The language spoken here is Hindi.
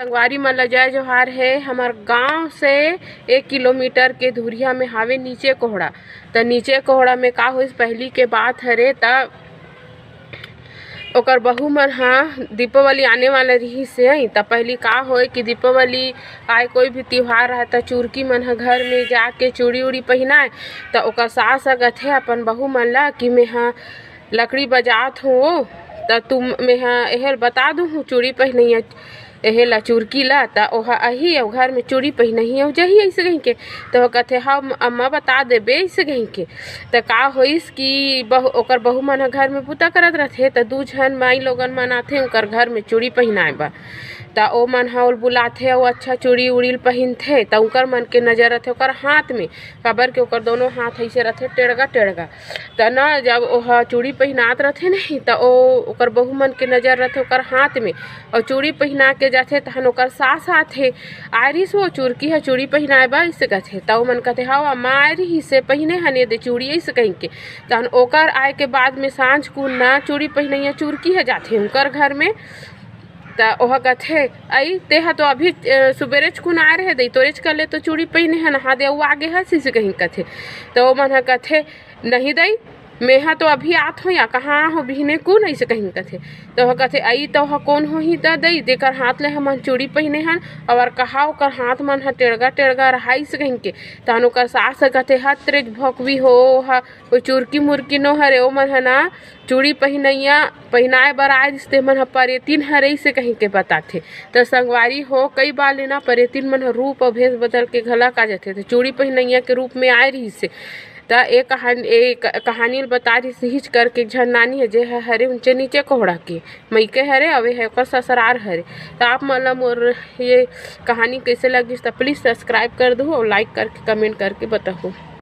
संगवारी मन ल जय जोहार है। हमार गांव से 1 किलोमीटर के दूरिया में हावे नीचे कोहड़ा। त नीचे कोहड़ा में का होइस पहली के बात हरे त ओकर बहू मन हा दीपावली आने वाला रही से त पहली का होए कि दीपावली आए कोई भी त्योहार रहा त चुरकी मन हा घर में जाके चूड़ी उड़ी पहनाए त ओकर सास गथे अपन बहू मन ला कि मैं हा लकड़ी बजात हूँ त तुम मैं हा एहर बता दूँ चूड़ी पहनैया एहे ला चुरकी ला त ओहा अही और घर में चूड़ी पहनही और जही ऐसे कहीं के तो कहते हम अम्मा बता देबे ऐसे कहीं के त का होइस कि ओकर बहू मन घर में पूता करत रहथे त 2 झन माई लोगन मन आथे ओकर घर में चूड़ी पहनाए बा त ओ मन हा बुलाथे और अच्छा चूड़ी उड़ी पहनथे त ओकर मन के नजर रहथे ओकर हाथ में काबर के ओकर दोनों हाथ ऐसे रहथे टेढ़गा टेढ़गा त न जब ओहा चूड़ी पहनात रहथे नहीं त ओकर बहू मन के नजर रहथे ओकर हाथ में और चूड़ी पहना के जाथे तहन ओकर सास आथे आरिस वो चुरकी है चूड़ी पहनाए बा इसे कहथे त ओ मन कहथे हाव अम्मा आरी से पहने हने दे चूड़ी ऐसे कहीं के तहन ओकर आए के बाद में सांझ कुन ना चूड़ी पहनैया चुरकी है जाथे उनकर घर में त ओहा कहथे आई तेहा तो अभी सुबेरे कुन आए रहे दई तोरेच कर ले तो चूड़ी पहने है नहा दे वो आगे हंसी से कहीं कहथे तो ओ मन कहथे नहीं दई मेहा तो अभी आत हो या कहाँ हो बिहने कौन ऐसे कहीं कहथे तो वह कहथे आई तो वह कौन हो ही त दई देकर हाथ ले हमन चूड़ी पहने हन और कहा ओकर हाथ मन ह टेढ़गा टेढ़गा रहाई से कहीं के तहन ओकर सास कहथे हत तेज भोकवी हो हा कोई चुरकी मुरकी नो हरे ओ मन ह ना चूड़ी पहनैया पहनाए बर आए रिश्ते मन ह परेतिन हरे से कहीं के बताथे तो संगवारी हो कई बार लेना परेतिन मन ह रूप और भेष बदल के घला का जाथे तो चूड़ी पहनैया के रूप में आए रही से त एक कहानी बता रही हिच करके झन नानी है जे हरे ऊंचे नीचे कोहड़ा के मईके हरे अवे है ओकर ससुरार हरे तो आप मतलब मोर ये कहानी कैसे लगी तो प्लीज़ सब्सक्राइब कर दो और लाइक करके कमेंट करके बताओ।